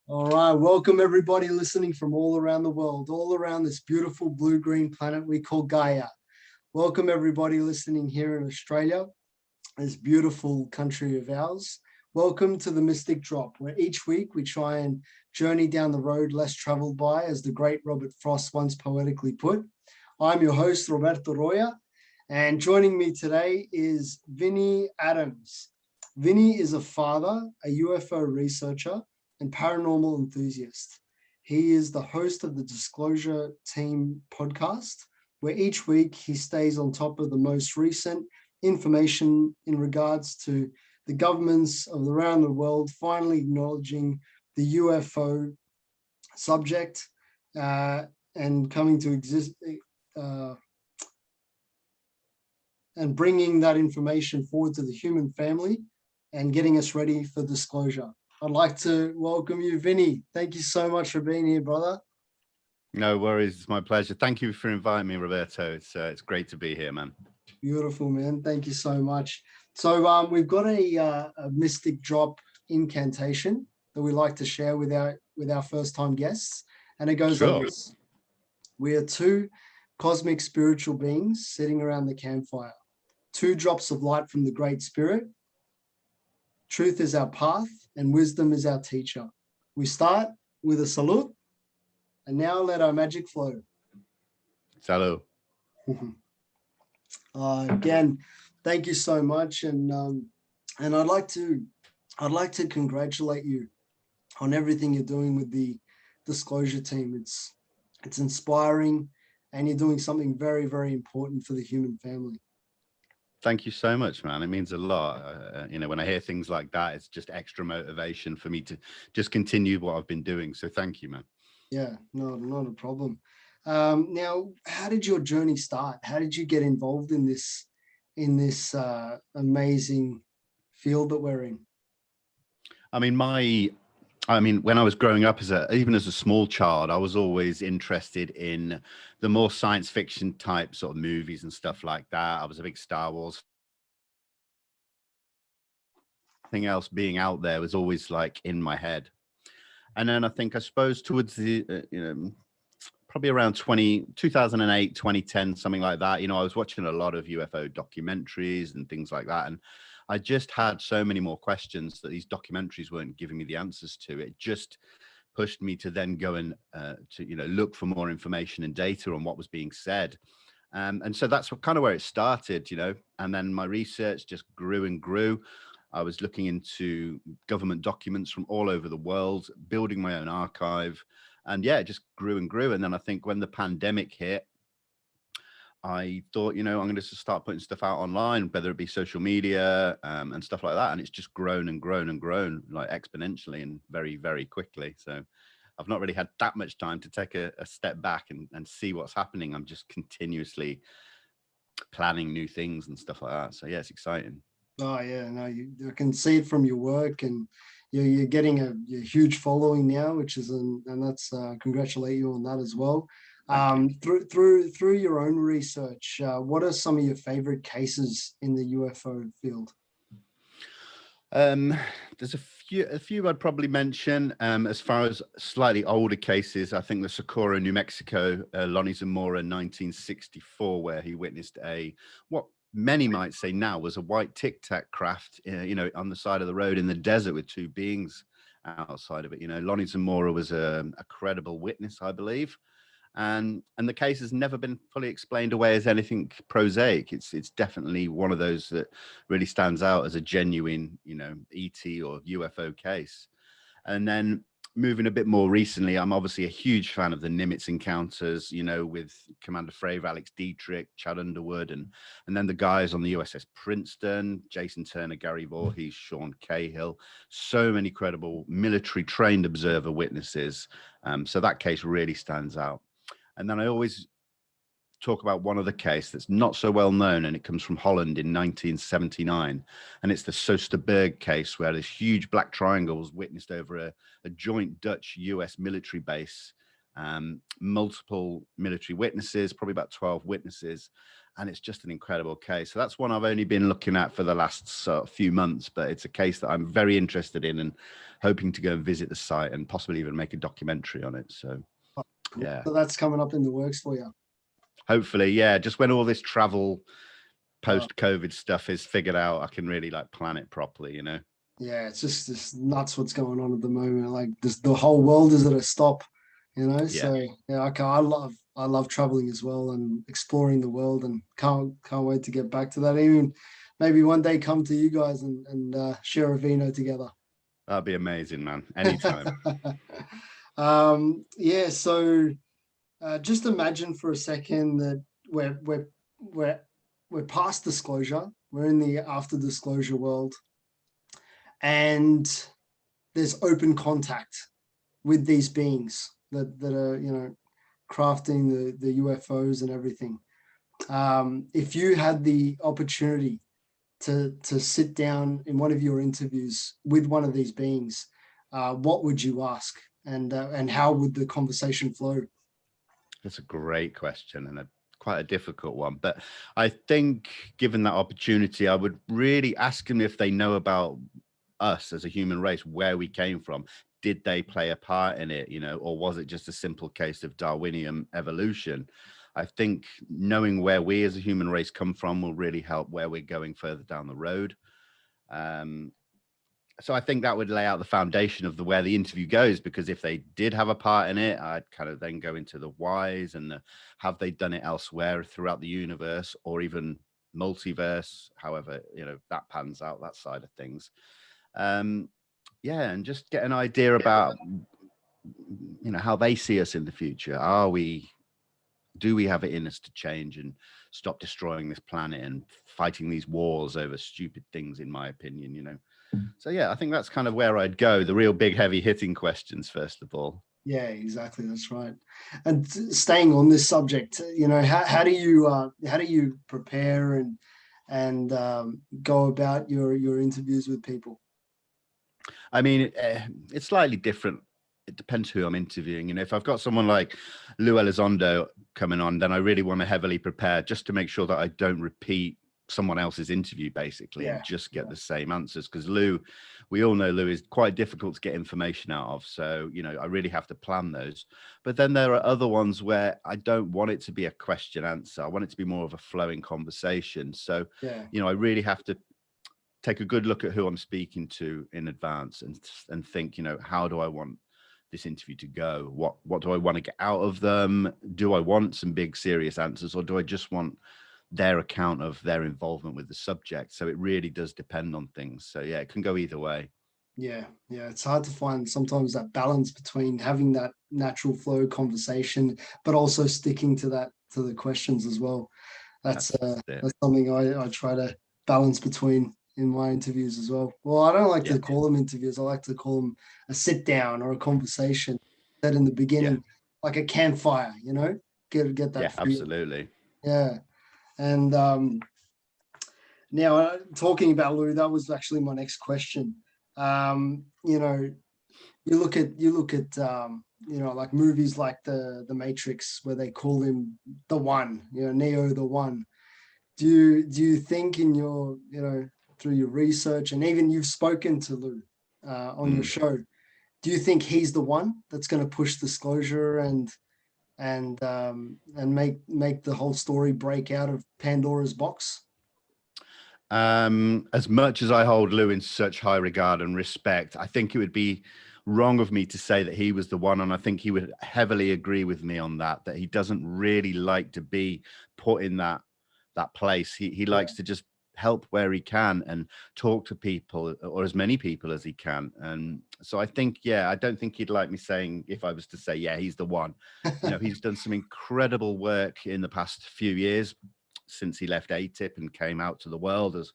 All right, welcome everybody listening from all around the world, all around this beautiful blue-green planet we call Gaia. Welcome everybody listening here in Australia, this beautiful country of ours. Welcome to the Mystic Drop, where each week we try and journey down the road less traveled by, as the great Robert Frost once poetically put. I'm your host, Roberto Roya, and joining me today is Vinnie Adams. Vinnie is a father, a UFO researcher, and paranormal enthusiast. He is the host of the Disclosure Team podcast, where each week he stays on top of the most recent information in regards to the governments of around the world finally acknowledging the UFO subject and coming to exist and bringing that information forward to the human family and getting us ready for disclosure. I'd like to welcome you, Vinnie. Thank you so much for being here, brother. No worries. It's my pleasure. Thank you for inviting me, Roberto. It's great to be here, man. Beautiful, man. Thank you so much. So we've got a mystic drop incantation that we like to share with our first-time guests. And it goes like this. We are two cosmic spiritual beings sitting around the campfire. Two drops of light from the Great Spirit. Truth is our path and wisdom is our teacher. We start with a salute, and now let our magic flow. Salut. Again, thank you so much, and I'd like to congratulate you on everything you're doing with the Disclosure Team. It's inspiring, and you're doing something very, very important for the human family. Thank you so much, man. It means a lot. When I hear things like that, it's just extra motivation for me to just continue what I've been doing. So thank you, man. Yeah, no, not a problem. Now, how did your journey start? How did you get involved in this amazing field that we're in? When I was growing up even as a small child, I was always interested in the more science fiction type sort of movies and stuff like that. I was a big Star Wars. Anything else being out there was always like in my head. And then I suppose towards the, probably around 2008, 2010, something like that, I was watching a lot of UFO documentaries and things like that. And I just had so many more questions that these documentaries weren't giving me the answers to. It just pushed me to then go and look for more information and data on what was being said. And so that's kind of where it started, and then my research just grew and grew. I was looking into government documents from all over the world, building my own archive. And yeah, it just grew and grew. And then I think when the pandemic hit, I thought, I'm going to start putting stuff out online, whether it be social media and stuff like that. And it's just grown and grown and grown, like exponentially and very, very quickly. So I've not really had that much time to take a step back and see what's happening. I'm just continuously planning new things and stuff like that. So yeah, it's exciting. Oh yeah, no, you can see it from your work, and you're getting a huge following now, and that's congratulate you on that as well. Through your own research, what are some of your favorite cases in the UFO field? There's a few I'd probably mention. As far as slightly older cases, I think the Socorro, New Mexico, Lonnie Zamora, 1964, where he witnessed what many might say now was a white Tic Tac craft, on the side of the road in the desert with two beings outside of it. Lonnie Zamora was a credible witness, I believe. And the case has never been fully explained away as anything prosaic. It's definitely one of those that really stands out as a genuine, ET or UFO case. And then moving a bit more recently, I'm obviously a huge fan of the Nimitz encounters, with Commander Fravor, Alex Dietrich, Chad Underwood, and then the guys on the USS Princeton, Jason Turner, Gary Voorhees, Sean Cahill, so many credible military trained observer witnesses. So that case really stands out. And then I always talk about one other case that's not so well known, and it comes from Holland in 1979. And it's the Soesterberg case, where this huge black triangle was witnessed over a joint Dutch-US military base, multiple military witnesses, probably about 12 witnesses. and it's just an incredible case. So that's one I've only been looking at for the last few months, but it's a case that I'm very interested in and hoping to go and visit the site and possibly even make a documentary on it. So, yeah. So that's coming up in the works for you. Hopefully, yeah. Just when all this travel post-COVID stuff is figured out, I can really like plan it properly, you know? Yeah, it's just nuts what's going on at the moment. Like this, the whole world is at a stop, you know. Yeah. So yeah, I love traveling as well and exploring the world, and can't wait to get back to that. Even maybe one day come to you guys and share a vino together. That'd be amazing, man. Anytime. Yeah. So just imagine for a second that we're we're past disclosure. We're in the after disclosure world, and there's open contact with these beings that are, you know, crafting the UFOs and everything. If you had the opportunity to sit down in one of your interviews with one of these beings, what would you ask, and how would the conversation flow? That's a great question and quite a difficult one. But I think given that opportunity, I would really ask them if they know about us as a human race, where we came from. Did they play a part in it, you know, or was it just a simple case of Darwinian evolution? I think knowing where we as a human race come from will really help where we're going further down the road. So I think that would lay out the foundation of where the interview goes, because if they did have a part in it, I'd kind of then go into the whys and have they done it elsewhere throughout the universe or even multiverse, however, you know, that pans out, that side of things. Yeah, and just get an idea about, you know, how they see us in the future. Do we have it in us to change and stop destroying this planet and fighting these wars over stupid things, in my opinion, you know? So yeah, I think that's kind of where I'd go. The real big heavy hitting questions, first of all. Yeah, exactly. That's right. And staying on this subject, you know, how do you prepare and go about your interviews with people? I mean, it's slightly different. It depends who I'm interviewing. You know, if I've got someone like Lou Elizondo coming on, then I really want to heavily prepare just to make sure that I don't repeat someone else's interview, basically, and just get the same answers. Because Lou, we all know Lou is quite difficult to get information out of. So, you know, I really have to plan those. But then there are other ones where I don't want it to be a question answer. I want it to be more of a flowing conversation. So, you know, I really have to take a good look at who I'm speaking to in advance and think, you know, how do I want this interview to go? What do I want to get out of them? Do I want some big serious answers, or do I just want their account of their involvement with the subject? So it really does depend on things. So yeah, it can go either way. Yeah, it's hard to find sometimes that balance between having that natural flow conversation, but also sticking to the questions as well. That's something I try to balance between in my interviews as well. Well, I don't like to call them interviews. I like to call them a sit down or a conversation. That in the beginning, like a campfire, you know, get that. Yeah, absolutely. Yeah, and now talking about Lou, that was actually my next question. You know, you look at you know, like movies like the Matrix, where they call him the One, you know, Neo the One. Do you think in your, you know, through your research, and even you've spoken to Lou on your show, do you think he's the one that's going to push disclosure and make the whole story break out of Pandora's box? As much as I hold Lou in such high regard and respect, I think it would be wrong of me to say that he was the one. And I think he would heavily agree with me on that he doesn't really like to be put in that place. He likes to just help where he can and talk to people, or as many people as he can. And so I think, I don't think he'd like me saying, if I was to say, he's the one. You know, he's done some incredible work in the past few years since he left ATIP and came out to the world as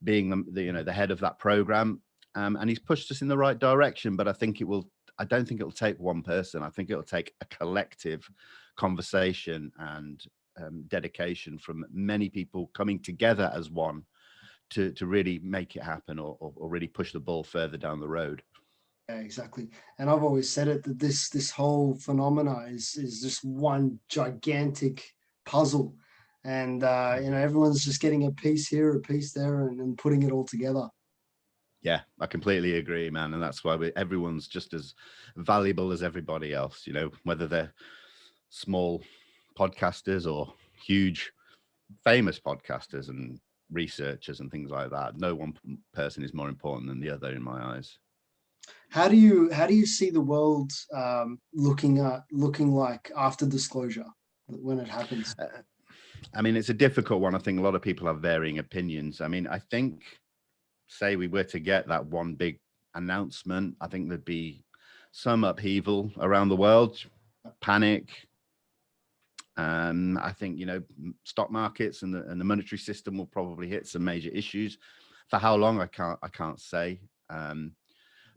being the head of that program. And he's pushed us in the right direction. But I don't think it'll take one person. I think it'll take a collective conversation and dedication from many people coming together as one to really make it happen, or really push the ball further down the road. Yeah, exactly. And I've always said it, that this whole phenomena is just one gigantic puzzle. and everyone's just getting a piece here, a piece there, and putting it all together. Yeah, I completely agree, man. And that's why everyone's just as valuable as everybody else, whether they're small podcasters or huge, famous podcasters and researchers and things like that. No one person is more important than the other in my eyes. How do you see the world looking like after disclosure when it happens? I mean, it's a difficult one. I think a lot of people have varying opinions. I mean, I think, say we were to get that one big announcement, I think there'd be some upheaval around the world, panic. I think, stock markets and the monetary system will probably hit some major issues. For how long, I can't say.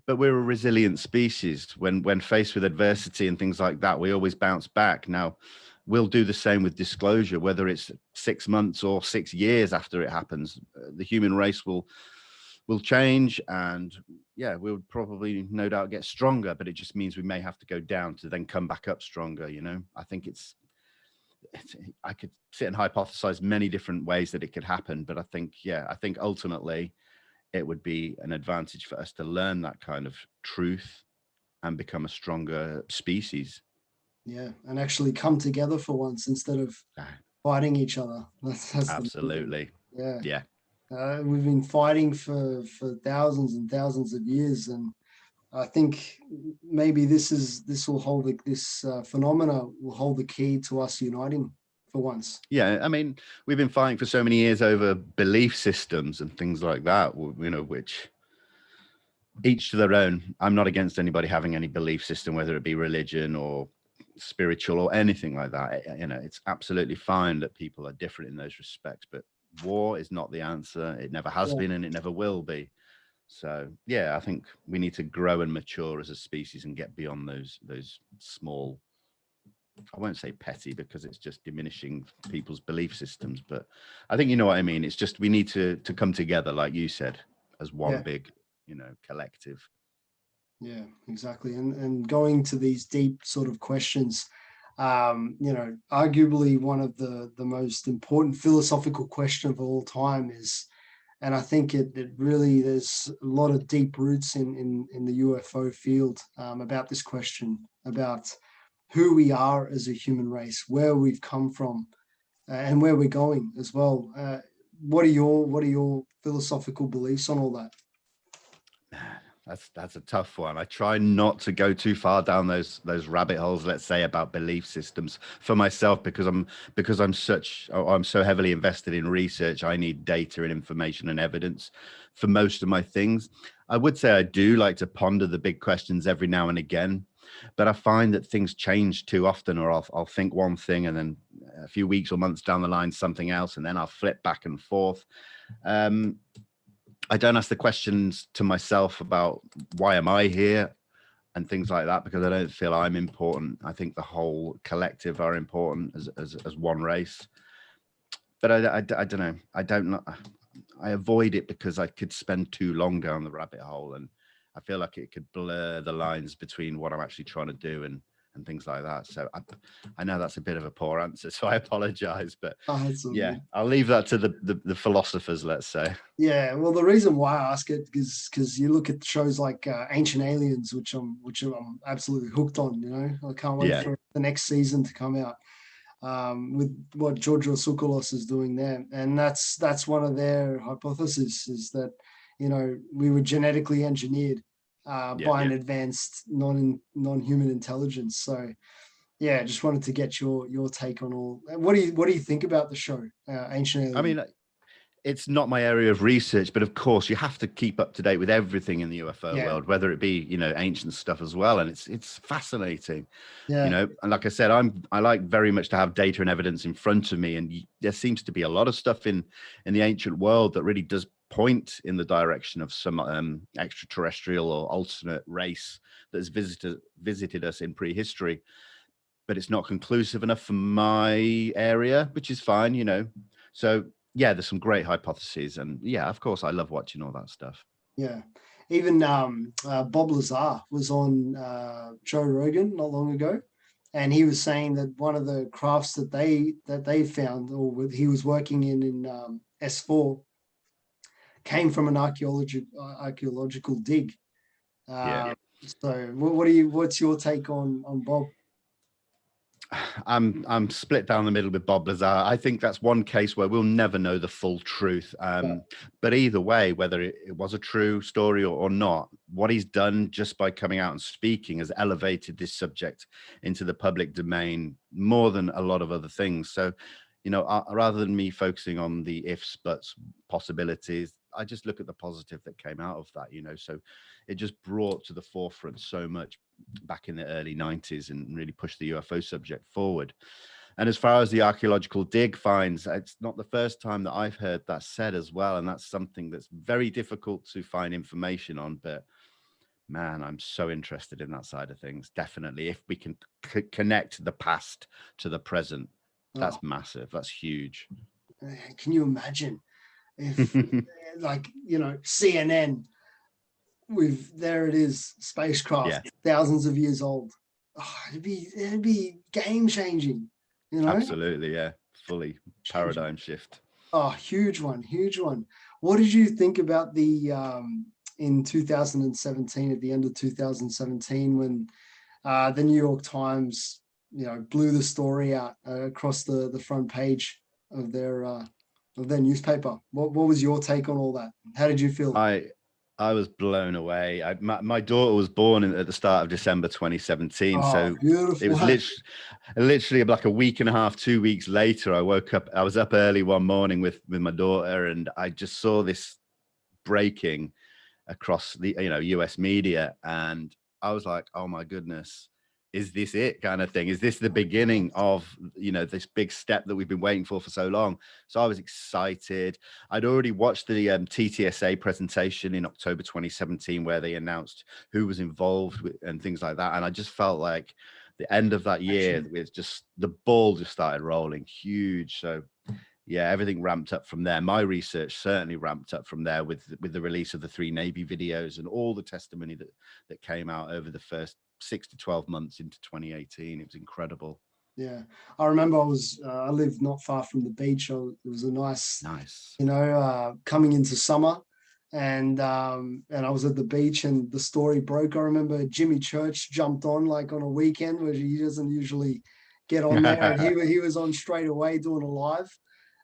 But we're a resilient species. When faced with adversity and things like that, we always bounce back. Now, we'll do the same with disclosure, whether it's 6 months or 6 years after it happens. The human race will change, and we'll probably no doubt get stronger, but it just means we may have to go down to then come back up stronger. I think I could sit and hypothesize many different ways that it could happen, but I think ultimately it would be an advantage for us to learn that kind of truth and become a stronger species. Yeah, and actually come together for once instead of fighting each other. That's absolutely. Yeah. We've been fighting for thousands and thousands of years, and I think maybe this phenomena will hold the key to us uniting for once. Yeah, I mean, we've been fighting for so many years over belief systems and things like that, which each to their own. I'm not against anybody having any belief system, whether it be religion or spiritual or anything like that. It's absolutely fine that people are different in those respects, but war is not the answer. It never has been, and it never will be. So I think we need to grow and mature as a species and get beyond those small, I won't say petty because it's just diminishing people's belief systems, but I think you know what I mean. It's just we need to come together, like you said, as one big, collective. Yeah, exactly. And going to these deep sort of questions, arguably one of the most important philosophical question of all time is, and I think it really, there's a lot of deep roots in the UFO field about this question, about who we are as a human race, where we've come from, and where we're going as well. What are your philosophical beliefs on all that? That's a tough one. I try not to go too far down those rabbit holes, let's say, about belief systems for myself, because I'm so heavily invested in research. I need data and information and evidence for most of my things. I would say I do like to ponder the big questions every now and again, but I find that things change too often, or I'll think one thing and then a few weeks or months down the line something else, and then I'll flip back and forth. I don't ask the questions to myself about why am I here and things like that, because I don't feel I'm important. I think the whole collective are important as one race. But I don't know. I avoid it because I could spend too long down the rabbit hole, and I feel like it could blur the lines between what I'm actually trying to do and things like that. So I know that's a bit of a poor answer, so I apologize, but I'll leave that to the philosophers, let's say. Yeah, well, the reason why I ask it is because you look at shows like Ancient Aliens, which I'm absolutely hooked on. I can't wait for the next season to come out, with what Georgios Tsoukalos is doing there. And that's one of their hypotheses, is that we were genetically engineered by an advanced non-human intelligence. So I just wanted to get your take on all. What do you think about the show, Ancient Aliens? I mean, it's not my area of research, but of course you have to keep up to date with everything in the UFO world, whether it be ancient stuff as well, and it's fascinating. And like I said, I like very much to have data and evidence in front of me, and there seems to be a lot of stuff in the ancient world that really does point in the direction of some extraterrestrial or alternate race that has visited us in prehistory, but it's not conclusive enough for my area, which is fine. So there's some great hypotheses, and of course I love watching all that stuff. Even Bob Lazar was on Joe Rogan not long ago, and he was saying that one of the crafts that they found, or he was working in S4, came from an archaeological dig. Yeah. So what's your take on Bob? I'm split down the middle with Bob Lazar. I think that's one case where we'll never know the full truth. But either way, whether it was a true story or not, what he's done just by coming out and speaking has elevated this subject into the public domain more than a lot of other things. So, rather than me focusing on the ifs, buts, possibilities, I just look at the positive that came out of that, so it just brought to the forefront so much back in the early 90s and really pushed the UFO subject forward. And as far as the archaeological dig finds, it's not the first time that I've heard that said as well. And that's something that's very difficult to find information on. But man, I'm so interested in that side of things. Definitely. If we can connect the past to the present, that's massive. That's huge. Can you imagine if like, CNN, there it is, spacecraft, thousands of years old. Oh, it'd be game changing, Absolutely, yeah. Fully paradigm shift. Oh, huge one. What did you think about the in 2017, at the end of 2017, when the New York Times, blew the story out across the front page of their newspaper? What was your take on all that? How did you feel? I was blown away. My daughter was born at the start of December 2017. So beautiful. It was literally like a week and a half, 2 weeks later, I woke up. I was up early one morning with my daughter, and I just saw this breaking across the US media. And I was like, oh my goodness, is this it, kind of thing? Is this the beginning of, this big step that we've been waiting for so long? So I was excited. I'd already watched the TTSA presentation in October 2017, where they announced who was involved and things like that. And I just felt like the end of that year, with just the ball just started rolling huge. So yeah, everything ramped up from there. My research certainly ramped up from there with the release of the 3 Navy videos and all the testimony that came out over the first 6 to 12 months into 2018. It was incredible. Yeah, I remember I lived not far from the beach. It was a nice, coming into summer, and I was at the beach and the story broke. I remember Jimmy Church jumped on like on a weekend where he doesn't usually get on there, and he was on straight away doing a live.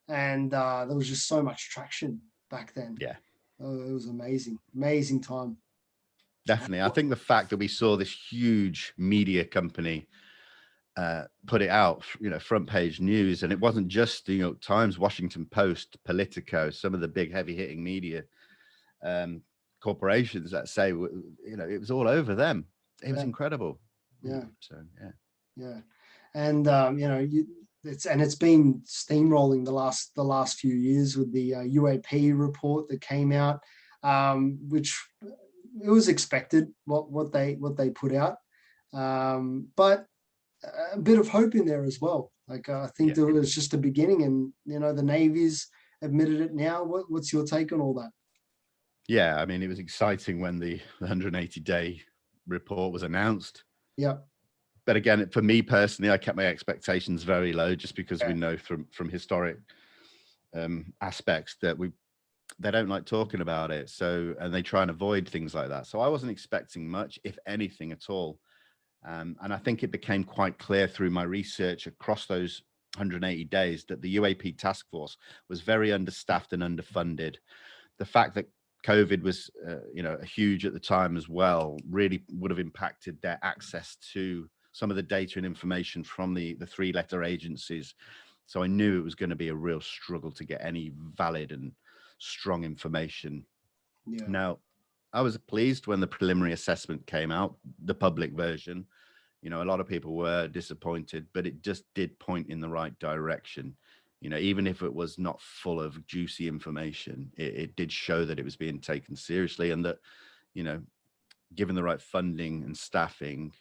And there was just so much traction back then. Yeah. It was amazing time. Definitely. I think the fact that we saw this huge media company put it out, front page news, and it wasn't just the New York Times, Washington Post, Politico, some of the big heavy hitting media corporations that say, it was all over them. It was incredible. Yeah. So, yeah. And, it's been steamrolling the last few years with the UAP report that came out, which it was expected what they put out, but a bit of hope in there as well. Like I think there was just a beginning, and the Navy's admitted it now. What's your take on all that? Yeah, I mean, it was exciting when the 180-day report was announced. Yeah. But again, for me personally, I kept my expectations very low, just because we know from historic aspects that they don't like talking about it. So, and they try and avoid things like that. So I wasn't expecting much, if anything at all. And I think it became quite clear through my research across those 180 days that the UAP task force was very understaffed and underfunded. The fact that COVID was, huge at the time as well, really would have impacted their access to some of the data and information from the 3-letter agencies. So I knew it was going to be a real struggle to get any valid and strong information. Yeah. Now, I was pleased when the preliminary assessment came out, the public version. A lot of people were disappointed, but it just did point in the right direction. Even if it was not full of juicy information, it did show that it was being taken seriously, and that, given the right funding and staffing,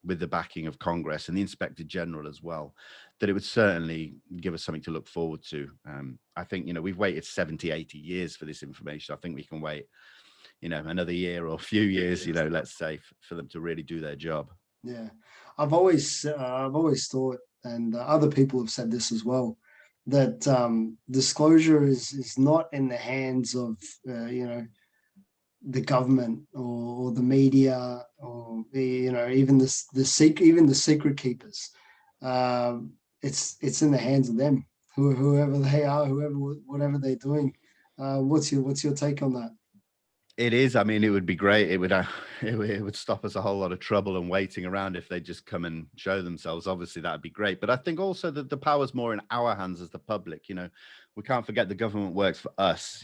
with the backing of Congress and the Inspector General as well, that it would certainly give us something to look forward to. I think, we've waited 70, 80 years for this information. I think we can wait, another year or a few years, let's say, for them to really do their job. Yeah, I've always thought, and other people have said this as well, that disclosure is not in the hands of the government or the media or even even the secret keepers. It's in the hands of them, whoever they are, whatever they're doing. What's your take on that? It is. I mean, it would be great. It would stop us a whole lot of trouble and waiting around if they just come and show themselves. Obviously, that'd be great. But I think also that the power's more in our hands as the public. We can't forget the government works for us.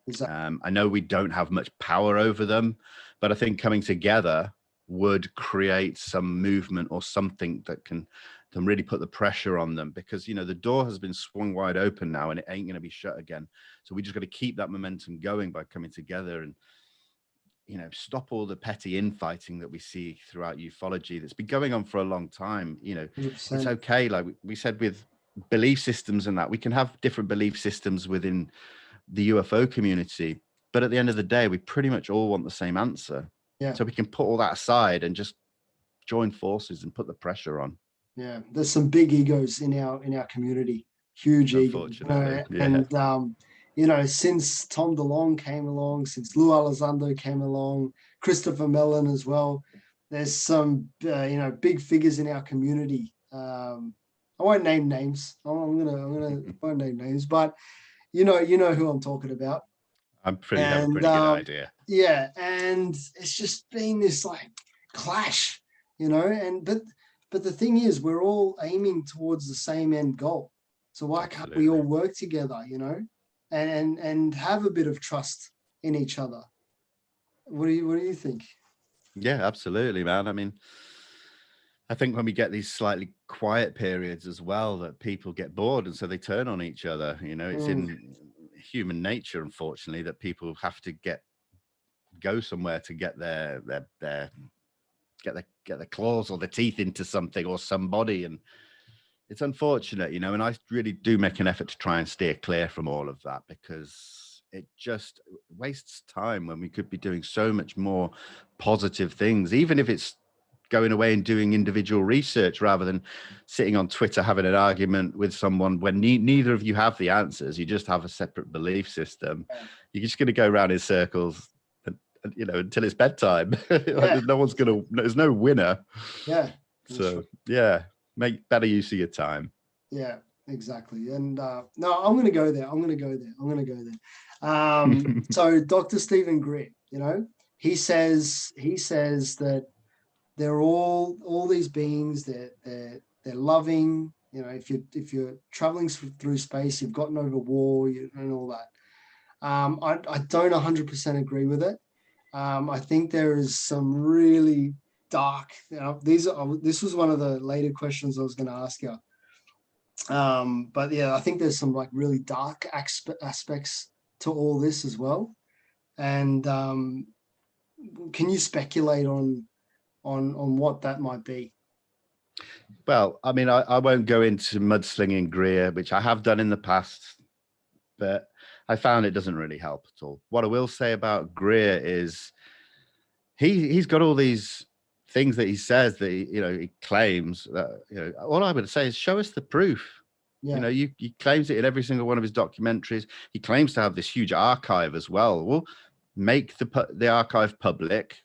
Exactly. I know we don't have much power over them, but I think coming together would create some movement or something that can really put the pressure on them, because the door has been swung wide open now and it ain't going to be shut again. So we just got to keep that momentum going by coming together and stop all the petty infighting that we see throughout ufology that's been going on for a long time. It's 100%. okay, like we said, with belief systems and that we can have different belief systems within the UFO community, but at the end of the day, we pretty much all want the same answer. Yeah. So we can put all that aside and just join forces and put the pressure on. Yeah, there's some big egos in our community, huge egos, Unfortunately, yeah. and since Tom DeLonge came along, since Lou Elizondo came along, Christopher Mellon as well, there's some big figures in our community. I won't name names. I'm gonna won't name names, but you know who I'm talking about, Have a and pretty good idea. yeah, and it's just been this like clash, and but the thing is, we're all aiming towards the same end goal. So why can't we all Absolutely. work together, and have a bit of trust in each other? What do you think? Yeah, absolutely, man. I mean, I think when we get these slightly quiet periods as well, that people get bored and so they turn on each other. It's Mm, in human nature, unfortunately, that people have to go somewhere to get their get their claws or their teeth into something or somebody. And it's unfortunate, and I really do make an effort to try and steer clear from all of that, because it just wastes time when we could be doing so much more positive things, even if it's going away and doing individual research rather than sitting on Twitter having an argument with someone when neither of you have the answers. You just have a separate belief system. yeah, You're just going to go around in circles, until it's bedtime. Like, yeah, there's no winner. yeah, that's right. So yeah, make better use of your time. Yeah, exactly. And no, I'm gonna go there. So Dr. Stephen Greer, he says that they're all these beings. They're loving. If you're traveling through space, you've gotten over war, and all that. I don't 100% agree with it. I think there is some really dark. This was one of the later questions I was going to ask you. But yeah, I think there's some like really dark aspects to all this as well. And can you speculate on what that might be? Well, I mean, I won't go into mudslinging Greer, which I have done in the past, but I found it doesn't really help at all. What I will say about Greer is he's got all these things that he says that he claims that, all I would say is show us the proof. Yeah, He claims it in every single one of his documentaries. He claims to have this huge archive as well. Well, make the archive public.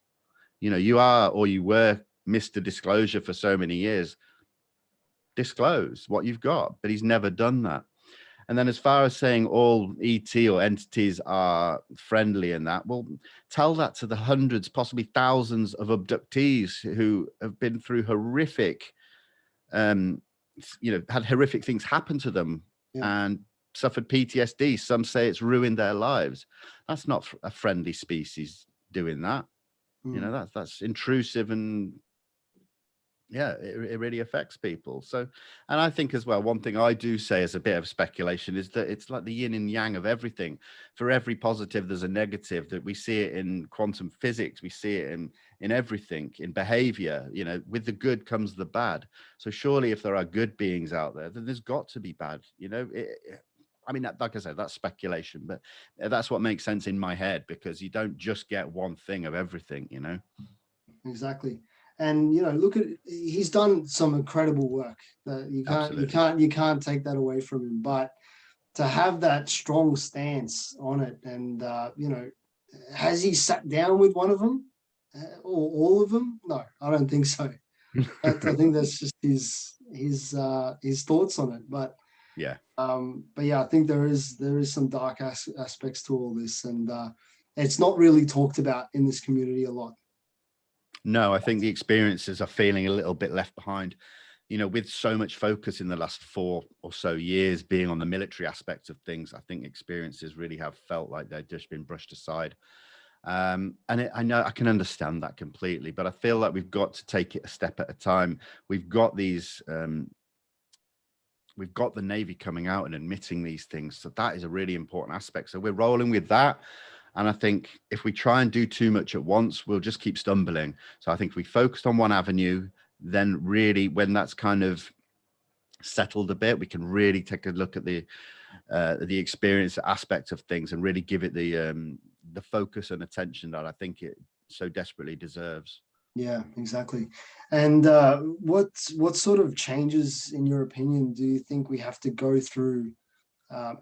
You are, or you were, Mr. Disclosure for so many years. Disclose what you've got, but he's never done that. And then as far as saying all ET or entities are friendly and that, well, tell that to the hundreds, possibly thousands of abductees who have been through horrific, had horrific things happen to them yeah, and suffered PTSD. Some say it's ruined their lives. That's not a friendly species doing that. mm, That's intrusive, and yeah, it really affects people. So, and I think as well, one thing I do say as a bit of speculation is that it's like the yin and yang of everything. For every positive, there's a negative. That we see it in quantum physics, we see it in everything, in behavior. With the good comes the bad. So surely, if there are good beings out there, then there's got to be bad. I mean, like I said, that's speculation, but that's what makes sense in my head, because you don't just get one thing of everything. exactly. And look at, he's done some incredible work that you can't take that away from him. But to have that strong stance on it, and has he sat down with one of them or all of them? No, I don't think so. I think that's just his thoughts on it. But yeah, I think there is some dark aspects to all this, and it's not really talked about in this community a lot. no, I think the experiences are feeling a little bit left behind. With so much focus in the last 4 or so years being on the military aspect of things, I think experiences really have felt like they've just been brushed aside. And I know I can understand that completely, but I feel like we've got to take it a step at a time. We've got these, we've got the Navy coming out and admitting these things. So that is a really important aspect. So we're rolling with that. And I think if we try and do too much at once, we'll just keep stumbling. So I think if we focused on one avenue, then really when that's kind of settled a bit, we can really take a look at the experience aspect of things and really give it the focus and attention that I think it so desperately deserves. Yeah, exactly. And what sort of changes, in your opinion, do you think we have to go through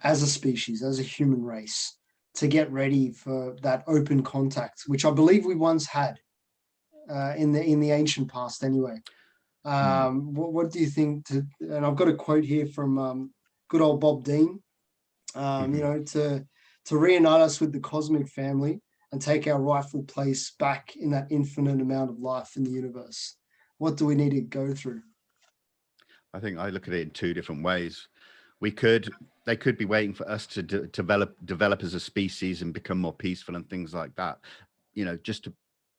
as a species, as a human race, to get ready for that open contact, which I believe we once had in the ancient past, anyway? What do you think? And I've got a quote here from good old Bob Dean. To reunite us with the cosmic family and take our rightful place back in that infinite amount of life in the universe. What do we need to go through? I think I look at it in 2 different ways. They could be waiting for us to develop as a species and become more peaceful and things like that,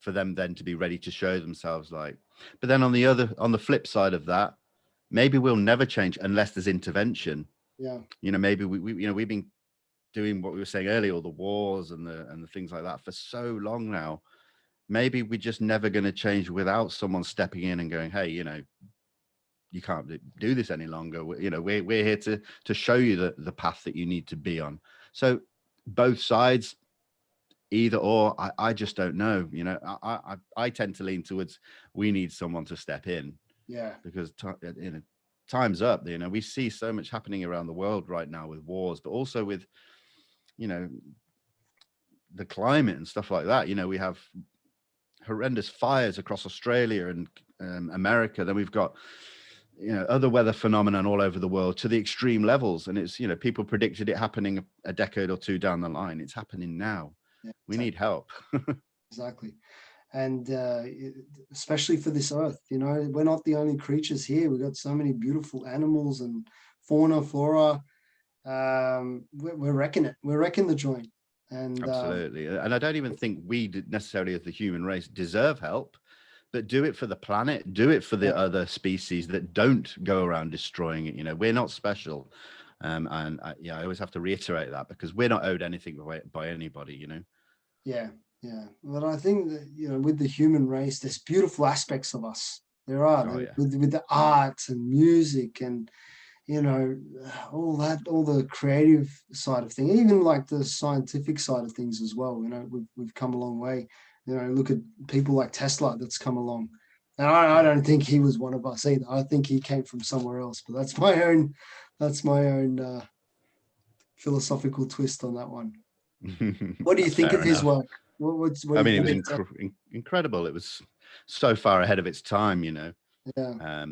for them then to be ready to show themselves. But then on the flip side of that, maybe we'll never change unless there's intervention. Yeah. Maybe we've been doing what we were saying earlier, all the wars and the things like that for so long now. Maybe we're just never going to change without someone stepping in and going, hey, you can't do this any longer. We're here to show you the path that you need to be on. So both sides, either or, I just don't know. I tend to lean towards we need someone to step in. Yeah. Because time's up. We see so much happening around the world right now with wars, but also with the climate and stuff like that. We have horrendous fires across Australia and America. Then we've got other weather phenomenon all over the world to the extreme levels, and it's people predicted it happening a decade or 2 down the line. It's happening now. Yeah, we need help. Exactly. And especially for this earth, we're not the only creatures here. We've got so many beautiful animals and fauna, flora. We're wrecking it. We're wrecking the joint. And absolutely. And I don't even think we necessarily as the human race deserve help, but do it for the planet, do it for the other species that don't go around destroying it. We're not special. And I always have to reiterate that because we're not owed anything by anybody, Yeah. Yeah. But I think that, with the human race, there's beautiful aspects of us. There are with the art and music and, all the creative side of things, even like the scientific side of things as well. We've come a long way. Look at people like Tesla that's come along. And I don't think he was one of us either. I think he came from somewhere else, but that's my own philosophical twist on that one. What do you think of his work? What it was incredible. It was so far ahead of its time, Yeah.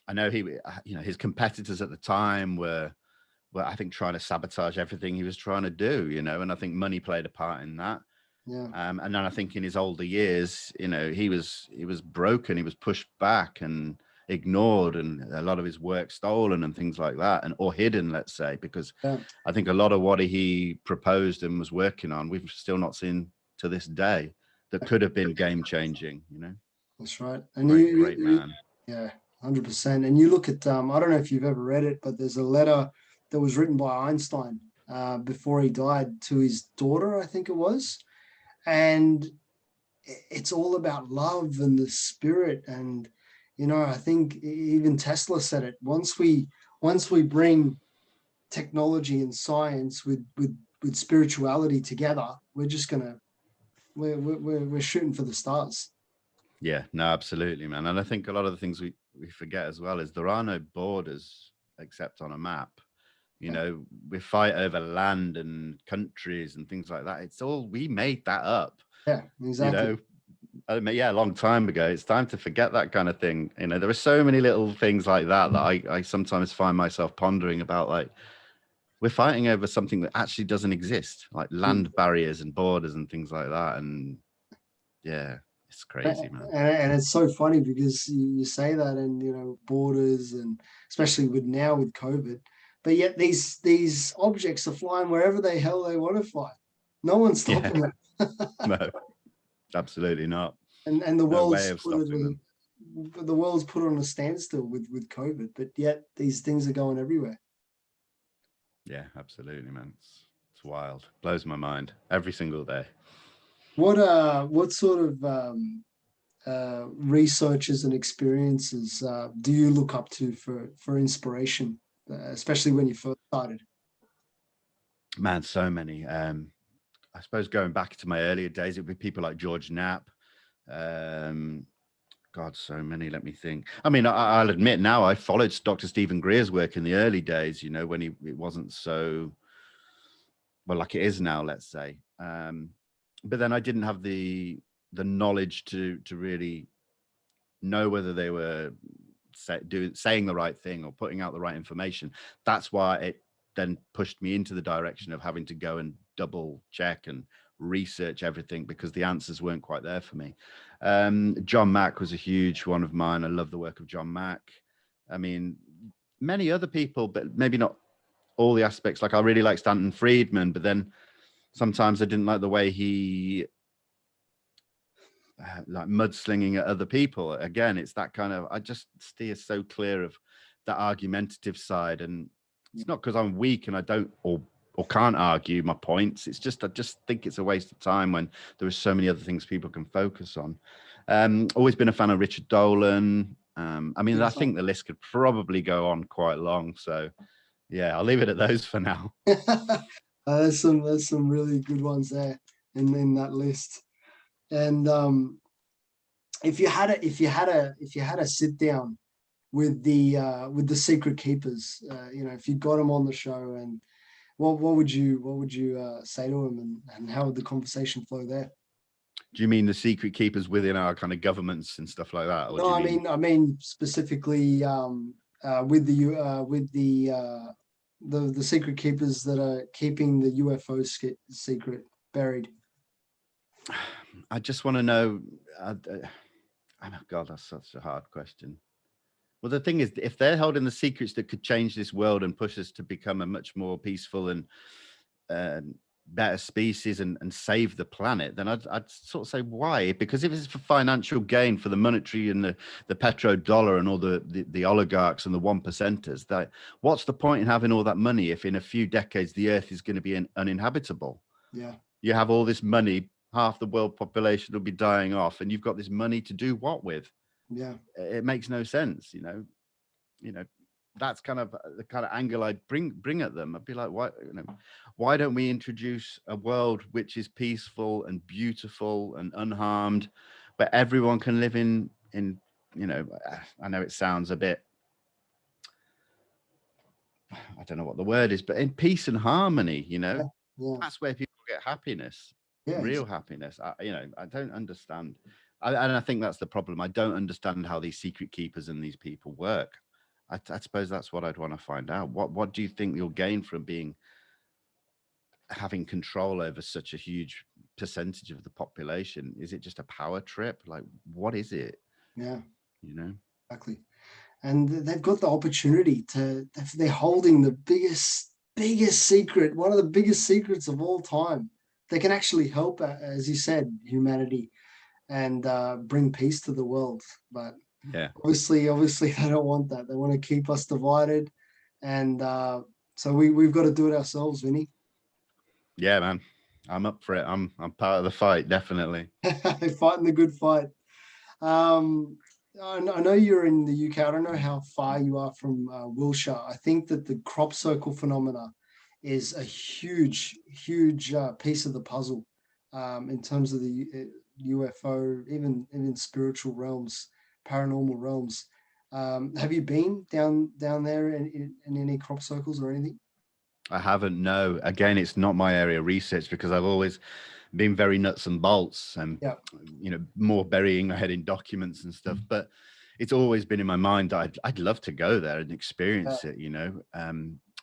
I know his competitors at the time were I think trying to sabotage everything he was trying to do, and I think money played a part in that. Yeah. And then I think in his older years, he was broken, he was pushed back and ignored, and a lot of his work stolen and things like that, or hidden, let's say, because I think a lot of what he proposed and was working on, we've still not seen to this day that could have been game changing. That's right. And great man. Yeah. 100%. And you look at, I don't know if you've ever read it, but there's a letter that was written by Einstein before he died to his daughter, I think it was. And it's all about love and the spirit. And, I think even Tesla said it. Once we bring technology and science with spirituality together, we're just we're shooting for the stars. Yeah, no, absolutely, man. And I think a lot of the things we forget as well is there are no borders except on a map. You know, we fight over land and countries and things like that. It's all, we made that up, Yeah, you exactly. know. I mean, yeah, a long time ago. It's time to forget that kind of thing. You know, there are so many little things like that that I sometimes find myself pondering about. Like, we're fighting over something that actually doesn't exist, like land barriers and borders and things like that. And yeah, it's crazy, man. And it's so funny because you say that, and borders, and especially with COVID, but yet these objects are flying wherever the hell they want to fly. No one's Yeah, stopping them. no, absolutely not. And the No way world's of put it stopping them. the world's put on a standstill with COVID, but yet these things are going everywhere. Yeah, absolutely, man. It's wild. Blows my mind every single day. What sort of researches and experiences do you look up to for inspiration, especially when you first started? Man, so many. I suppose going back to my earlier days, it would be people like George Knapp. Um, God, so many. Let me think. I mean, I'll admit now I followed Dr. Stephen Greer's work in the early days, you know, when it wasn't so well like it is now, let's say. But then I didn't have the knowledge to really know whether they were saying the right thing or putting out the right information. That's why it then pushed me into the direction of having to go and double check and research everything because the answers weren't quite there for me. John Mack was a huge one of mine. I love the work of John Mack. I mean, many other people, but maybe not all the aspects. Like I really like Stanton Friedman, but then sometimes I didn't like the way he like mudslinging at other people. Again, it's that kind of, I just steer so clear of that argumentative side. And it's not because I'm weak and I don't or can't argue my points. It's just I just think it's a waste of time when there are so many other things people can focus on. Always been a fan of Richard Dolan. I mean, I think the list could probably go on quite long. So yeah, I'll leave it at those for now. There's some really good ones there in that list. And if you had a sit down with the secret keepers, if you got them on the show, and what would you say to them, and how would the conversation flow there? Do you mean the secret keepers within our kind of governments and stuff like that, or do No, you I mean? mean specifically with the secret keepers that are keeping the UFO secret buried. I just want to know. Oh God, that's such a hard question. Well, the thing is, if they're holding the secrets that could change this world and push us to become a much more peaceful and uh, better species and save the planet, then I'd sort of say why? Because if it's for financial gain, for the monetary and the petrodollar and all the oligarchs and the 1%ers, that what's the point in having all that money if in a few decades the Earth is going to be uninhabitable? Yeah. You have all this money, half the world population will be dying off, and you've got this money to do what with? Yeah. It makes no sense, that's kind of the kind of angle I'd bring at them. I'd be like, why don't we introduce a world which is peaceful and beautiful and unharmed, where everyone can live in I know it sounds a bit, I don't know what the word is, but in peace and harmony, Yeah. Yeah. that's where people get happiness, Yeah. real happiness. I don't understand. And I think that's the problem. I don't understand how these secret keepers and these people work. I suppose that's what I'd want to find out. What do you think you'll gain from having control over such a huge percentage of the population? Is it just a power trip? Like, what is it? Yeah. Exactly. And they've got the opportunity they're holding the biggest secret, one of the biggest secrets of all time. They can actually help, as you said, humanity, and bring peace to the world. But yeah, obviously they don't want that. They want to keep us divided, and so we've got to do it ourselves, Vinny. Yeah, man, I'm up for it. I'm part of the fight, definitely. Fighting the good fight. I know you're in the UK. I don't know how far you are from Wilshire. I think that the crop circle phenomena is a huge piece of the puzzle in terms of UFO, even spiritual realms, paranormal realms. Have you been down there in any crop circles or anything? I haven't. No. Again, it's not my area of research because I've always been very nuts and bolts and Yeah. more burying my head in documents and stuff. But it's always been in my mind that I'd love to go there and experience it.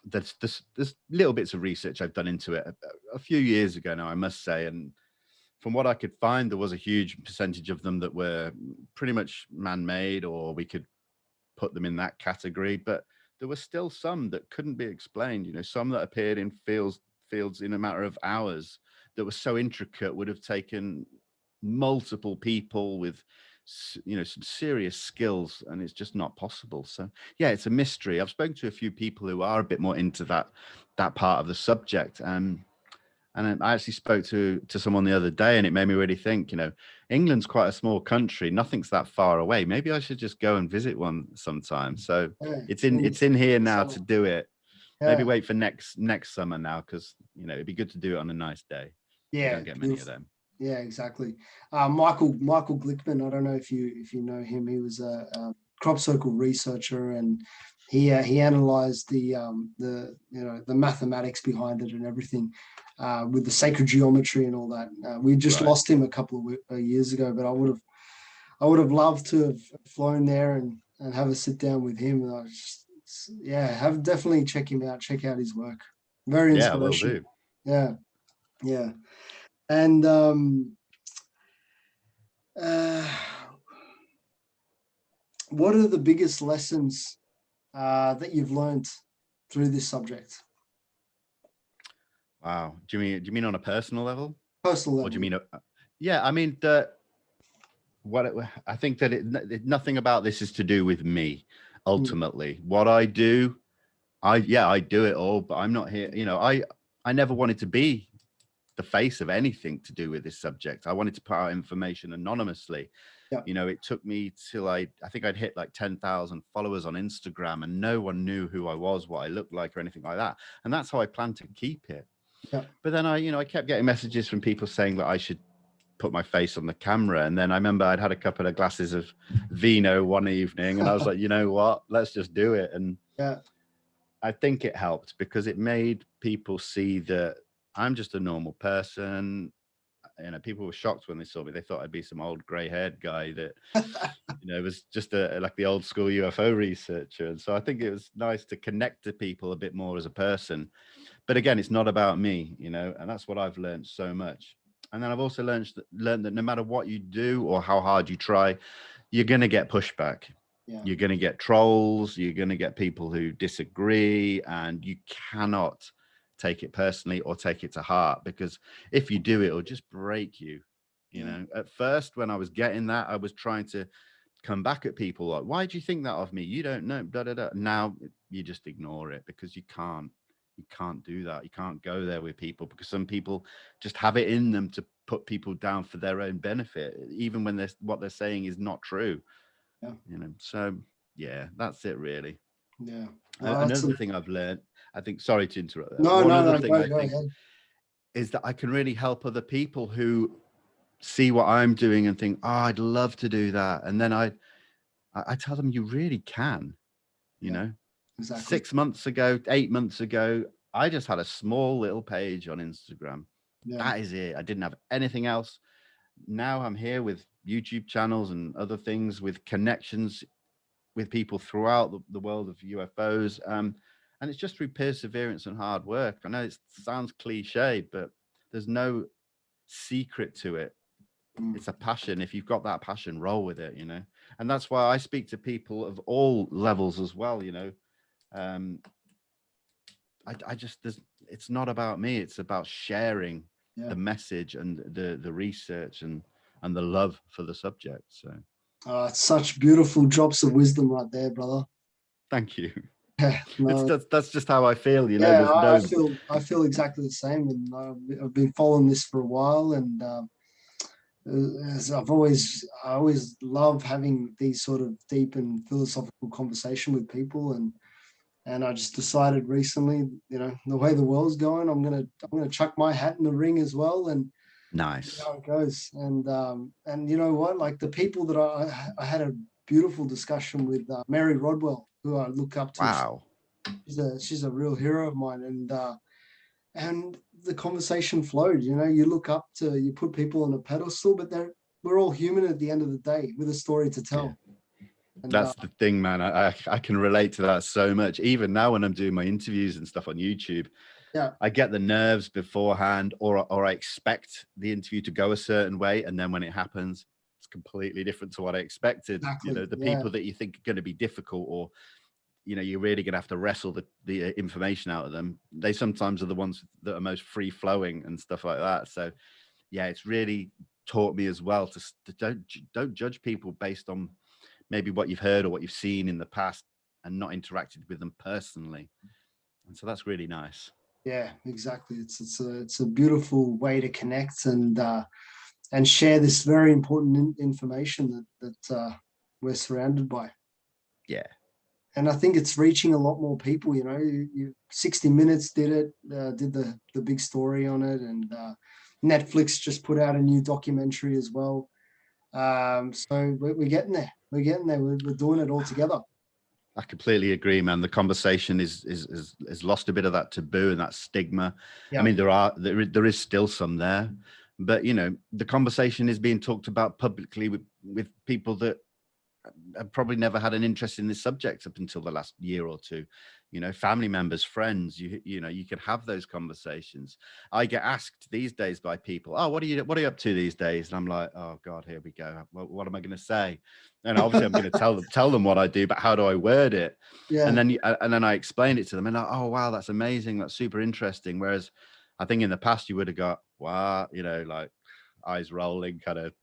There's little bits of research I've done into it a few years ago now, I must say, and from what I could find, there was a huge percentage of them that were pretty much man-made, or we could put them in that category. But there were still some that couldn't be explained. Some that appeared in fields in a matter of hours that were so intricate would have taken multiple people with some serious skills, and it's just not possible. So yeah, it's a mystery. I've spoken to a few people who are a bit more into that part of the subject, and I actually spoke to someone the other day, and it made me really think, England's quite a small country. Nothing's that far away. Maybe I should just go and visit one sometime. So Yeah, it's in here now to do it. Maybe yeah, wait for next summer now, because it'd be good to do it on a nice day. You yeah, don't get many of them. yeah, exactly. Michael Glickman, I don't know if you know him. He was a crop circle researcher, and he analyzed the mathematics behind it and everything, with the sacred geometry and all that. We just lost him a couple of years ago, but I would have loved to have flown there and have a sit down with him. And I just, have definitely check him out. Check out his work. Very inspirational. Yeah, will do. Yeah, yeah. And what are the biggest lessons that you've learned through this subject? Wow. Do you mean on a personal level? Personal level. Or do you mean? Yeah, I mean I think that nothing about this is to do with me. Ultimately, what I do, I do it all, but I'm not here. I never wanted to be the face of anything to do with this subject. I wanted to put out information anonymously. Yeah. It took me till I think I'd hit like 10,000 followers on Instagram, and no one knew who I was, what I looked like, or anything like that. And that's how I plan to keep it. Yeah. But then I kept getting messages from people saying that I should put my face on the camera. And then I remember I'd had a couple of glasses of vino one evening, and I was like, you know what, let's just do it. And yeah, I think it helped because it made people see that I'm just a normal person. People were shocked when they saw me. They thought I'd be some old gray-haired guy that, was just like the old school UFO researcher. And so I think it was nice to connect to people a bit more as a person. But again, it's not about me, and that's what I've learned so much. And then I've also learned that no matter what you do or how hard you try, you're going to get pushback. Yeah. You're going to get trolls. You're going to get people who disagree, and you cannot take it personally or take it to heart, because if you do, it'll just break you. At first, when I was getting that, I was trying to come back at people like, why do you think that of me? You don't know. Da, da, da. Now you just ignore it, because you can't do that. You can't go there with people, because some people just have it in them to put people down for their own benefit, even when what they're saying is not true. Yeah. So yeah, that's it really. Yeah. Well, another thing I've learned, I think, sorry to interrupt. No, thing I think is that I can really help other people who see what I'm doing and think, oh, I'd love to do that. And then I tell them, you really can, Exactly. 6 months ago, 8 months ago, I just had a small little page on Instagram. Yeah. That is it. I didn't have anything else. Now I'm here with YouTube channels and other things, with connections with people throughout the world of UFOs. And it's just through perseverance and hard work. I know it sounds cliche, but there's no secret to it. It's a passion. If you've got that passion, roll with it, And that's why I speak to people of all levels as well, it's not about me. It's about sharing the message and the research and the love for the subject. So it's such beautiful drops of wisdom right there, brother. Thank you. Yeah, no. That's just how I feel, Yeah, I feel exactly the same, and I've been following this for a while, and as I always love having these sort of deep and philosophical conversation with people, and I just decided recently, the way the world's going, I'm gonna chuck my hat in the ring as well, and Nice. how it goes. And you know what? Like the people that I had a beautiful discussion with Mary Rodwell, who I look up to. Wow. She's a real hero of mine, and the conversation flowed. You know, you put people on a pedestal, but we're all human at the end of the day with a story to Yeah. tell. And That's the thing, man. I can relate to that so much. Even now when I'm doing my interviews and stuff on YouTube, yeah, I get the nerves beforehand, or I expect the interview to go a certain way, and then when it happens, it's completely different to what I expected. You exactly. know, the Yeah, people that you think are going to be difficult, or you're really going to have to wrestle the information out of them. They sometimes are the ones that are most free flowing and stuff like that. So yeah, it's really taught me as well to don't judge people based on maybe what you've heard or what you've seen in the past and not interacted with them personally. And so that's really nice. yeah, exactly. It's a beautiful way to connect and share this very important information that we're surrounded by. Yeah. And I think it's reaching a lot more people. You know, 60 Minutes did it, did the big story on it, and Netflix just put out a new documentary as well. So we're getting there. We're getting there. We're doing it all together. I completely agree, man. The conversation is lost a bit of that taboo and that stigma. I Yeah, mean, there is still some there, but the conversation is being talked about publicly with people that have probably never had an interest in this subject up until the last year or two. Family members, friends. You can have those conversations. I get asked these days by people, "Oh, what are you up to these days?" And I'm like, "Oh God, here we go. What am I going to say?" And obviously, I'm going to tell them what I do, but how do I word it? yeah, And then I explain it to them, and like, "Oh wow, that's amazing. That's super interesting." Whereas, I think in the past you would have got, "Wow," like eyes rolling, kind of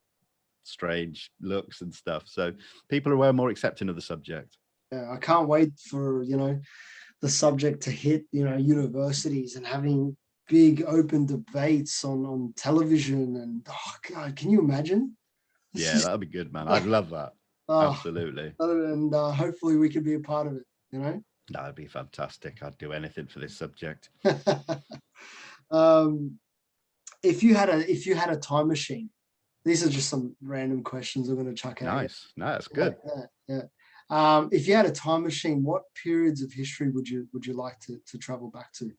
strange looks and stuff. So people are way more accepting of the subject. yeah. I can't wait for the subject to hit universities and having big open debates on television. And oh God, can you imagine? It's Yeah, just that'd be good, man. I'd love that. oh, Absolutely. and hopefully we can be a part of it. You know. That'd be fantastic. I'd do anything for this subject. um, if you had a time machine, these are just some random questions I'm going to chuck at you. Nice. No, that's Yeah, good. yeah, yeah. If you had a time machine, what periods of history would you like to travel back to?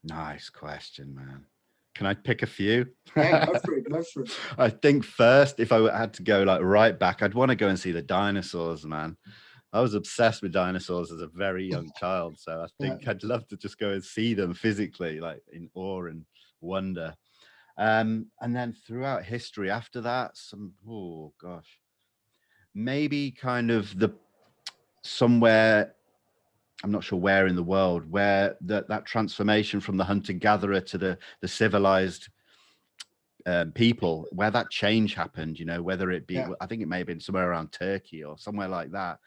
Nice question, man. Can I pick a few? Yeah, go for it. Go for it. I think first, if I had to go like right back, I'd want to go and see the dinosaurs, man. I was obsessed with dinosaurs as a very young child. So I Yeah, think I'd love to just go and see them physically, like in awe and wonder. And then throughout history after that, oh gosh, maybe kind of somewhere, I'm not sure where in the world, where that transformation from the hunter-gatherer to the civilized people, where that change happened, whether it be, yeah, I think it may have been somewhere around Turkey or somewhere like that,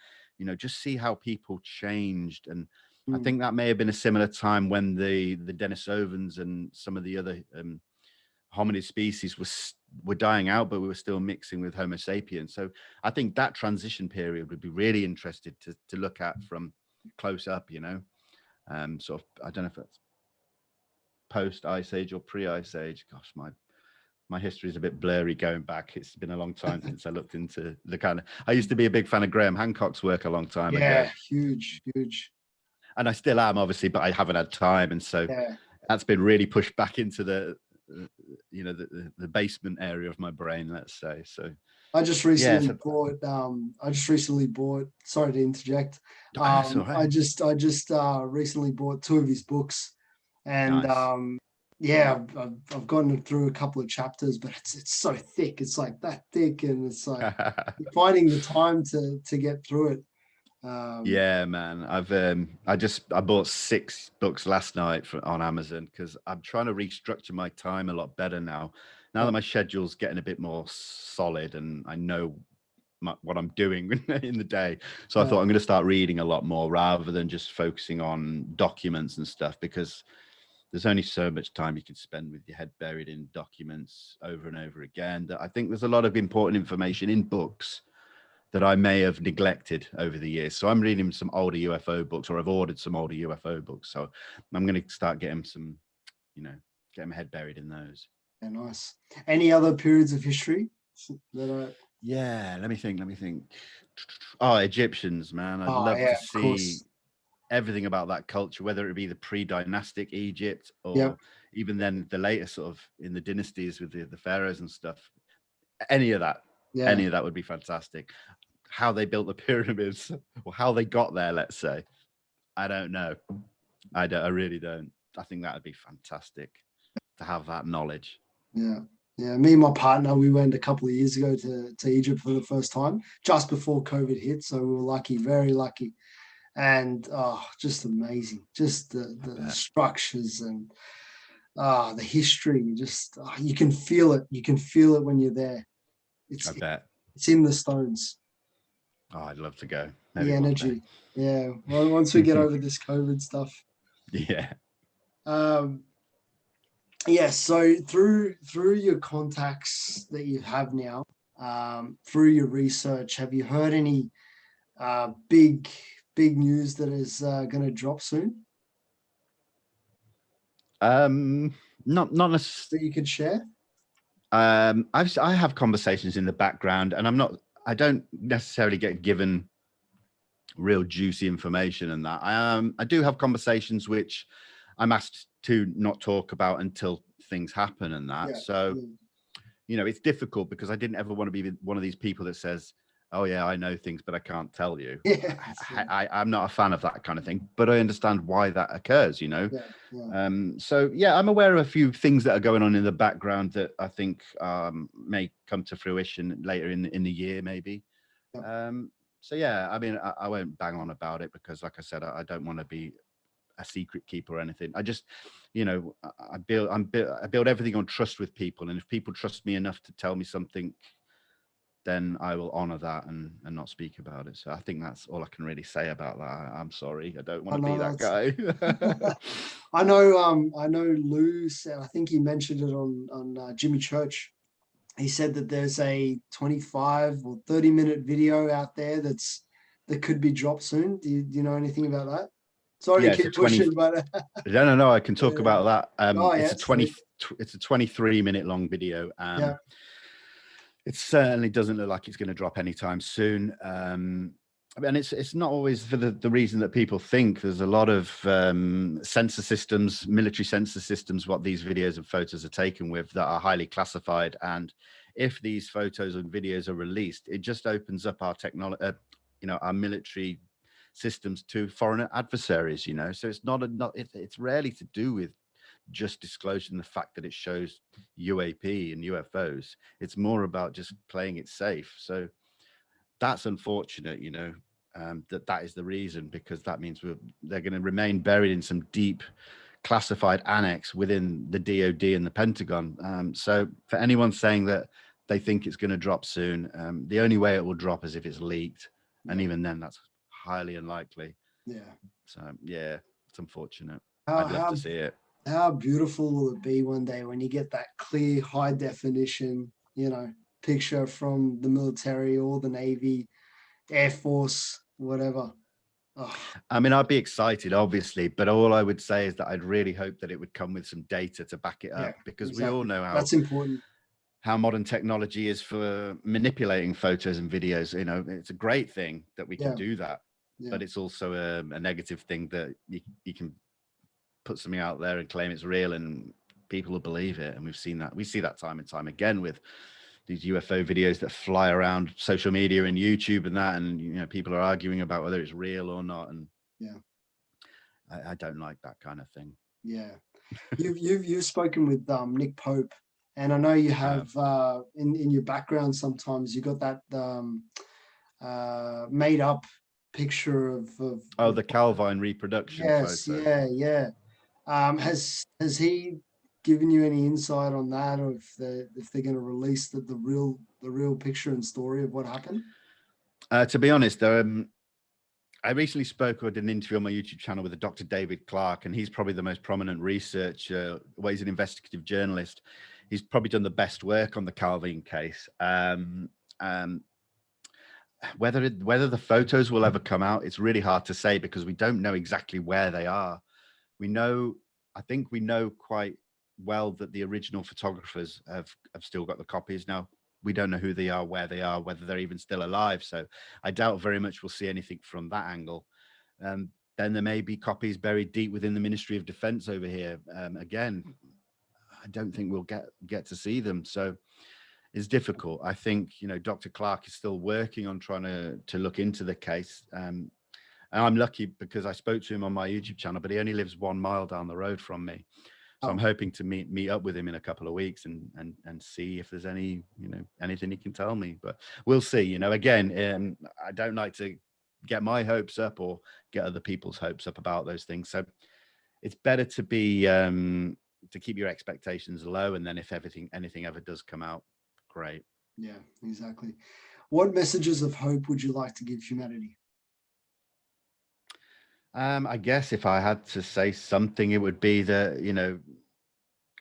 just see how people changed. And I mm, think that may have been a similar time when the Denisovans and some of the other hominid species were dying out, but we were still mixing with Homo sapiens. So I think that transition period would be really interested to look at from close up, sort of, I don't know if that's post ice age or pre ice age. Gosh, my history is a bit blurry going back. It's been a long time since I looked into the kind of, I used to be a big fan of Graham Hancock's work a long time ago. yeah. Huge, huge. And I still am, obviously, but I haven't had time. And so Yeah. that's been really pushed back into the basement area of my brain, let's say. So I just yeah, recently so bought. I just recently bought. Sorry to interject. that's all right. I just recently bought two of his books, and Nice. yeah, I've gotten through a couple of chapters, but it's so thick. It's like that thick, and it's like finding the time to get through it. Yeah, man. I bought 6 books last night on Amazon because I'm trying to restructure my time a lot better now. Now Yeah, that my schedule's getting a bit more solid and I know what I'm doing in the day. So I yeah, thought I'm going to start reading a lot more rather than just focusing on documents and stuff, because there's only so much time you can spend with your head buried in documents over and over again. That I think there's a lot of important information in books that I may have neglected over the years. So I'm reading some older UFO books, or I've ordered some older UFO books. So I'm going to start getting some, getting my head buried in those. Yeah, nice. Any other periods of history that I? Yeah, let me think. Oh, Egyptians, man. I'd Oh love yeah, to of see course. everything about that culture, whether it be the pre-dynastic Egypt Yep. or even then the later sort of in the dynasties with the pharaohs and stuff. Any of that, Yeah. any of that would be fantastic. How they built the pyramids or how they got there, let's say. I don't know. I really don't. I think that would be fantastic to have that knowledge. Yeah. Yeah. Me and my partner, we went a couple of years ago to Egypt for the first time, just before COVID hit. So we were lucky, very lucky. And just amazing. Just I the bet. structures and the history. Just you can feel it. You can feel it when you're there. I It's bet. it's in the stones. Oh, I'd love to go. The Maybe one day. energy. Yeah. Well, once we get over this COVID stuff. Yeah. Um, yeah, so through your contacts that you have now, through your research, have you heard any big news that is going to drop soon Um, not necessarily. that you could share? I have conversations in the background, and I don't necessarily get given real juicy information and that. I do have conversations which I'm asked to not talk about until things happen and that. Yeah, So, yeah, it's difficult because I didn't ever want to be one of these people that says, "Oh yeah, I know things, but I can't tell you." yeah, I'm not a fan of that kind of thing, but I understand why that occurs. yeah, yeah, So yeah, I'm aware of a few things that are going on in the background that I think may come to fruition later in the year, maybe. yeah. So yeah, I mean, I won't bang on about it because, like I said, I don't want to be a secret keeper or anything. I just, I build everything on trust with people, and if people trust me enough to tell me something, then I will honor that and not speak about it. So I think that's all I can really say about that. I'm sorry, I don't want I to be know that that's. guy. I know Lou said. I think he mentioned it on Jimmy Church. He said that there's a 25 or 30-minute video out there that could be dropped soon. Do you know anything about that? Sorry Yeah, to it's a keep 20. pushing, but No. I can talk yeah. about that. Oh It's yeah, a 20. sweet. It's a 23-minute long video. Yeah, It certainly doesn't look like it's going to drop anytime soon. And it's not always for the reason that people think. There's a lot of sensor systems, military sensor systems, what these videos and photos are taken with that are highly classified. And if these photos and videos are released, it just opens up our technology, our military systems to foreign adversaries. So it's it's rarely to do with just disclosing the fact that it shows UAP and UFOs. It's more about just playing it safe. So that's unfortunate, that is the reason, because that means they're going to remain buried in some deep classified annex within the DoD and the Pentagon. So for anyone saying that they think it's going to drop soon, the only way it will drop is if it's leaked. And yeah, even then, that's highly unlikely. yeah. So yeah, it's unfortunate. How I'd love to how see it. how beautiful will it be one day when you get that clear, high definition, picture from the military or the Navy, Air Force, whatever. Oh, I mean, I'd be excited, obviously, but all I would say is that I'd really hope that it would come with some data to back it yeah, up, because we all exactly. know That's important. how modern technology is for manipulating photos and videos. It's a great thing that we can Yeah, do that, yeah, but it's also a negative thing that you can put something out there and claim it's real, and people will believe it. And we see that time and time again with these UFO videos that fly around social media and YouTube and that, and people are arguing about whether it's real or not. And yeah, I don't like that kind of thing. yeah. You've spoken with Nick Pope, and I know you I have have. in your background sometimes you got that made up picture Oh, of the Calvine reproduction yes, photo. yeah, yeah. Has he given you any insight on that, or if they're going to release the real picture and story of what happened? To be honest, I recently spoke or did an interview on my YouTube channel with a Dr. David Clark, and he's probably the most prominent researcher. Well, he's an investigative journalist. He's probably done the best work on the Calvine case. Whether the photos will ever come out, it's really hard to say because we don't know exactly where they are. We know, I think we know quite well that the original photographers have still got the copies. Now, we don't know who they are, where they are, whether they're even still alive. So I doubt very much we'll see anything from that angle. Then there may be copies buried deep within the Ministry of Defense over here. Again, I don't think we'll get to see them. So it's difficult. I think, Dr. Clark is still working on trying to look into the case. And I'm lucky because I spoke to him on my YouTube channel, but he only lives 1 mile down the road from me. So I'm hoping to meet up with him in a couple of weeks and see if there's any, anything he can tell me. But we'll see. Again, I don't like to get my hopes up or get other people's hopes up about those things. So it's better to be to keep your expectations low, and then if anything ever does come out, great. Yeah, exactly. What messages of hope would you like to give humanity? I guess if I had to say something, it would be that,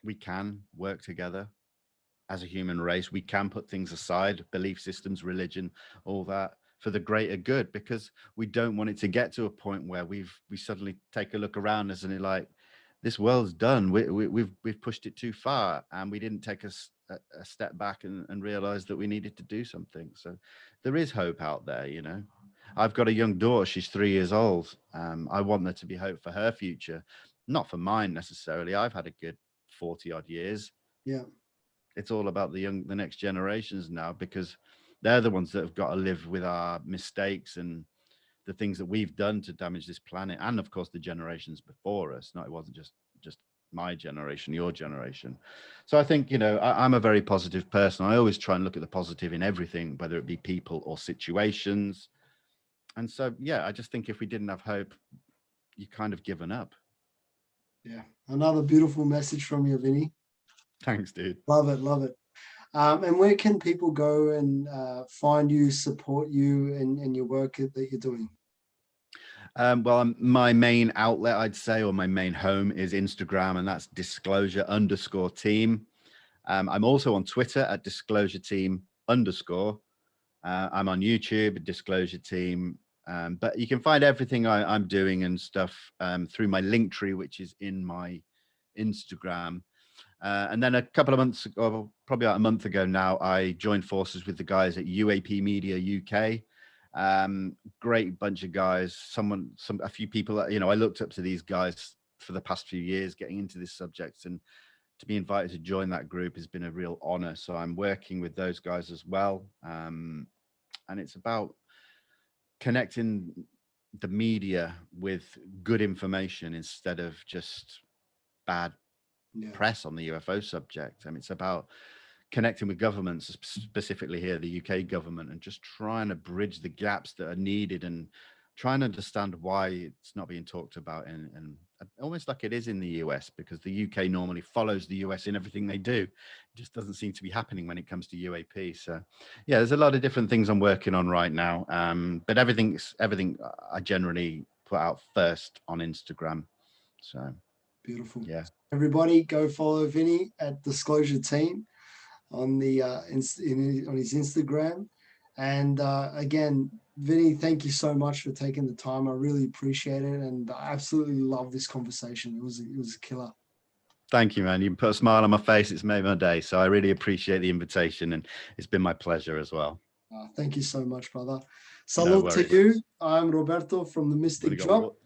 we can work together as a human race. We can put things aside, belief systems, religion, all that, for the greater good, because we don't want it to get to a point where we suddenly take a look around us and it's like, this world's done. We've pushed it too far, and we didn't take a step back and realize that we needed to do something. So there is hope out there. I've got a young daughter. She's 3 years old. I want there to be hope for her future, not for mine necessarily. I've had a good 40 odd years. Yeah. It's all about the next generations now, because they're the ones that have got to live with our mistakes and the things that we've done to damage this planet. And of course the generations before us. It wasn't just my generation, your generation. So I think, I'm a very positive person. I always try and look at the positive in everything, whether it be people or situations. And so, yeah, I just think if we didn't have hope, you kind of given up. Yeah. Another beautiful message from you, Vinnie. Thanks, dude. Love it. Love it. And where can people go and find you, support you and your work that you're doing? Well, my main outlet, I'd say, or my main home is Instagram, and that's disclosure_team. I'm also on Twitter at disclosure_team_. I'm on YouTube, Disclosure Team. But you can find everything I'm doing and stuff through my link tree, which is in my Instagram. And then a couple of months ago, probably about a month ago now, I joined forces with the guys at UAP Media UK. Great bunch of guys. A few people that, I looked up to these guys for the past few years getting into this subject, and to be invited to join that group has been a real honor. So I'm working with those guys as well. And it's about connecting the media with good information instead of just bad press on the UFO subject. I mean, it's about connecting with governments, specifically here, the UK government, and just trying to bridge the gaps that are needed and trying to understand why it's not being talked about and almost like it is in the US, because the UK normally follows the US in everything they do. It just doesn't seem to be happening when it comes to UAP. So yeah, there's a lot of different things I'm working on right now. But everything I generally put out first on Instagram. So beautiful. Yeah. Everybody go follow Vinnie at Disclosure Team on the on his Instagram. And again, Vinnie, thank you so much for taking the time. I really appreciate it, and I absolutely love this conversation. It was a killer. Thank you, man. You put a smile on my face. It's made my day. So I really appreciate the invitation, and it's been my pleasure as well. Thank you so much, brother. Salute to you. I'm Roberto from the Mystic Drop.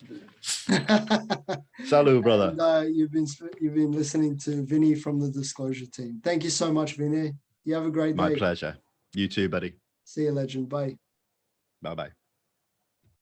Salute, brother. And, you've been listening to Vinnie from the Disclosure Team. Thank you so much, Vinnie. You have a great day. My pleasure. You too, buddy. See you, legend. Bye. Bye-bye.